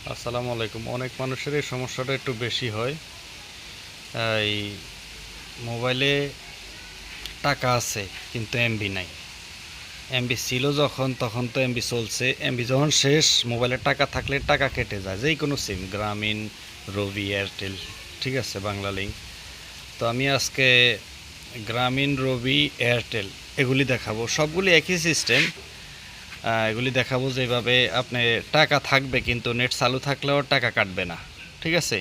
আসসালামু আলাইকুম। অনেক মানুষের এই সমস্যাটা একটু বেশি হয়। এই মোবাইলে টাকা আছে কিন্তু এমবি নাই। এমবি ছিল যখন তখন তো এমবি চলছে, এমবি যখন শেষ মোবাইলে টাকা থাকলে টাকা কেটে যায়, যেই কোনো সিম, গ্রামীণ, রবি, এয়ারটেল, ঠিক আছে, বাংলা লিঙ্ক। তো আমি আজকে গ্রামীণ, রবি, এয়ারটেল এগুলি দেখাবো, সবগুলি একই সিস্টেম। এগুলি দেখাবো যেভাবে আপনি টাকা থাকবে কিন্তু নেট চালু থাকলেও টাকা কাটবে না, ঠিক আছে।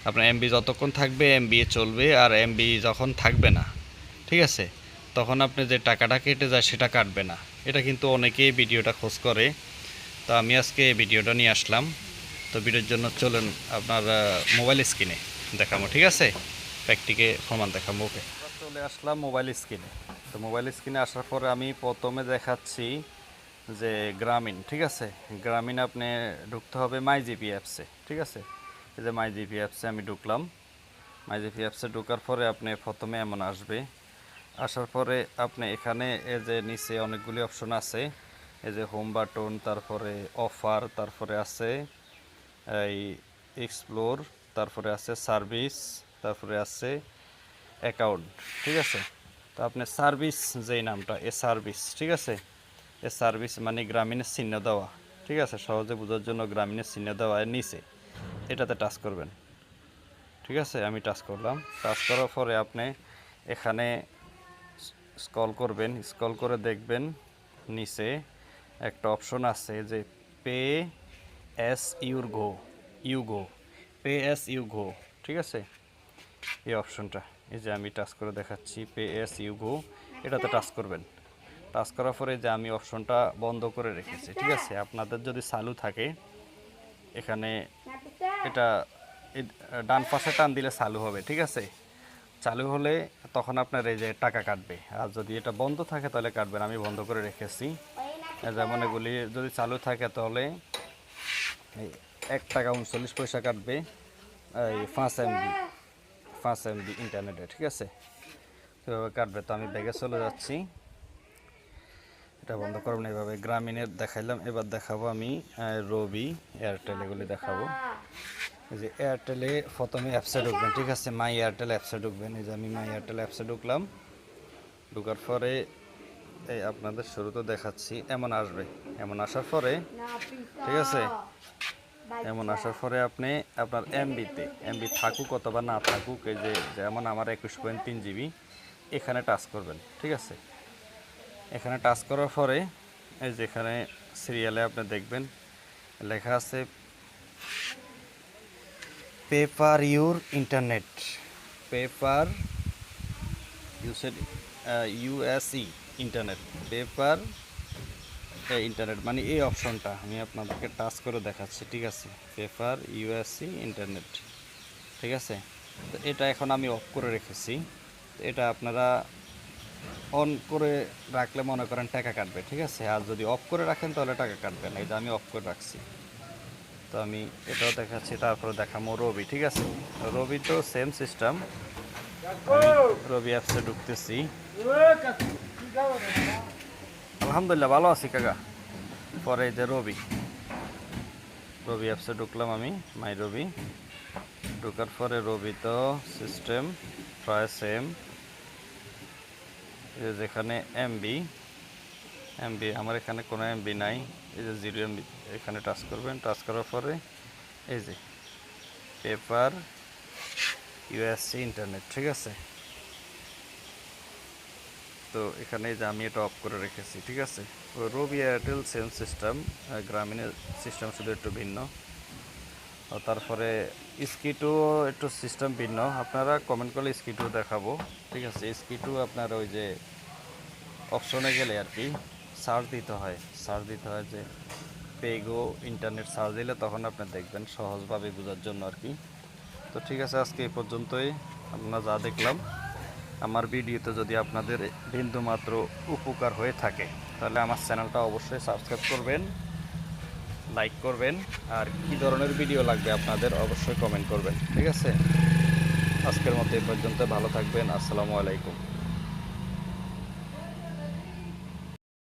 আপনার এমবি যতক্ষণ থাকবে এমবি চলবে, আর এমবি যখন থাকবে না, ঠিক আছে, তখন আপনি যে টাকাটা কেটে যায় সেটা কাটবে না। এটা কিন্তু অনেকেই ভিডিওটা খোঁজ করে। তো আমি আজকে ভিডিওটা নিয়ে আসলাম। তো ভিডিওর জন্য চলুন আপনার মোবাইল স্ক্রিনে দেখাবো, ঠিক আছে, প্র্যাকটিকে প্রমাণ দেখাবো। ওকে, চলে আসলাম মোবাইল স্ক্রিনে। তো মোবাইল স্ক্রিনে আসার পরে আমি প্রথমে দেখাচ্ছি যে গ্রামীণ, ঠিক আছে। গ্রামীণ আপনি ঢুকতে হবে মাই জিপি অ্যাপসে, ঠিক আছে। এই যে মাই জিপি অ্যাপসে আমি ঢুকলাম। মাই জিপি অ্যাপসে ঢোকার পরে আপনি প্রথমে এমন আসবে। আসার পরে আপনি এখানে এই যে নিচে অনেকগুলি অপশন আছে। এই যে হোম বাটন, তারপরে অফার, তারপরে আছে এই এক্সপ্লোর, তারপরে আছে সার্ভিস, তারপরে আছে অ্যাকাউন্ট, ঠিক আছে। তো আপনি সার্ভিস, যেই নামটা এ সার্ভিস, ঠিক আছে, এ সার্ভিস মানে গ্রামীণের চিহ্ন দেওয়া, ঠিক আছে, সহজে বোঝার জন্য গ্রামীণের চিহ্ন দেওয়া এর নিচে এটাতে টাচ করবেন, ঠিক আছে। আমি টাচ করলাম। টাচ করার পরে আপনি এখানে স্ক্রল করবেন, স্ক্রল করে দেখবেন নিচে একটা অপশন আছে যে pay S you go, pay S you go, ঠিক আছে। এই অপশনটা, এই যে আমি টাচ করে দেখাচ্ছি, পে এস ইউগো, এটাতে টাচ করবেন। টাচ করার পরে যে আমি অপশনটা বন্ধ করে রেখেছি, ঠিক আছে। আপনাদের যদি চালু থাকে এখানে এটা ডান পাশে টান দিলে চালু হবে, ঠিক আছে। চালু হলে তখন আপনার এই যে টাকা কাটবে, আর যদি এটা বন্ধ থাকে তাহলে কাটবে না। আমি বন্ধ করে রেখেছি। যেমন এগুলি যদি চালু থাকে তাহলে এই 1 টাকা 39 পয়সা কাটবে, এই 5 MB ইন্টারনেটে, ঠিক আছে। এভাবে কাটবে। তো আমি ব্যাগে চলে যাচ্ছি। এটা বন্ধ করবেন। এভাবে গ্রামীণের দেখাইলাম, এবার দেখাবো আমি রবি, এয়ারটেল, এগুলি দেখাবো। এই যে এয়ারটেলে প্রথমে অ্যাপসে ঢুকবেন, ঠিক আছে, মাই এয়ারটেল অ্যাপসে ঢুকবেন। এই যে আমি মাই এয়ারটেল অ্যাপসে ঢুকলাম। ঢুকার পরে এই আপনাদের শুরুতে দেখাচ্ছি এমন আসবে। এমন আসার পরে, ঠিক আছে, এমন আসার পরে আপনি আপনার এমবি থাকুক অথবা না থাকুক, এই যে যেমন আমার 21.3 GB, এখানে টাচ করবেন, ঠিক আছে। এখানে টাচ করার পরে এই যেখানে সিরিয়ালে আপনি দেখবেন লেখা আছে paper your internet, paper used USE internet, paper internet মানে এই অপশনটা আমি আপনাদেরকে টাচ করে দেখাচ্ছি, ঠিক আছে। পেপার ইউএসসি ইন্টারনেট, ঠিক আছে। তো এটা এখন আমি অফ করে রেখেছি। এটা আপনারা অন করে রাখলে মনে করেন টাকা কাটবে, ঠিক আছে। আর যদি অফ করে রাখেন তাহলে টাকা কাটবে না। এই যে আমি অফ করে রাখছি। তো আমি এটাও দেখাচ্ছি। তারপরে দেখাবো রবি, ঠিক আছে। রবি তো সেম সিস্টেম। আমি রবি অ্যাপসে ঢুকতেছি। আলহামদুলিল্লাহ ভালো আছি কাকা। পরে এই যে রবি অ্যাপসে ঢুকলাম আমি, মাই রবি। ঢোকার পরে রবি তো সিস্টেম প্রায় সেম। যেখানে এমবি আমার এখানে কোনো এমবি নাই। এই যে 0 MB, এখানে টাচ করবেন। টাচ করার পরে এই যে পেপার ইউএসসি ইন্টারনেট, ঠিক আছে। তো এখানে যে আমি এটা অফ করে রেখেছি, ঠিক আছে। রবি এয়ারটেল সেম সিস্টেম, গ্রামীণের সিস্টেম শুধু একটু ভিন্ন। তারপরে স্কি2 একটু সিস্টেম ভিন্ন। আপনারা কমেন্ট করলে স্কি2 দেখাবো, ঠিক আছে। স্কি2 আপনার ওই যে অপশনে গেলে আর কি সার্চ দিতে হয়, যে পেগো ইন্টারনেট সার্চ দিলে তখন আপনি দেখবেন, সহজভাবে বোঝার জন্য আর কি। তো ঠিক আছে, আজকে এই পর্যন্তই। আপনারা যা দেখলাম আমার ভিডিওতে যদি আপনাদের বিন্দুমাত্র উপকার হয়ে থাকে তাহলে আমার চ্যানেলটা অবশ্যই সাবস্ক্রাইব করবেন, লাইক করবেন, আর কী ধরনের ভিডিও লাগবে আপনাদের অবশ্যই কমেন্ট করবেন, ঠিক আছে। আজকের মতো এই পর্যন্ত, ভালো থাকবেন। আসসালামু আলাইকুম।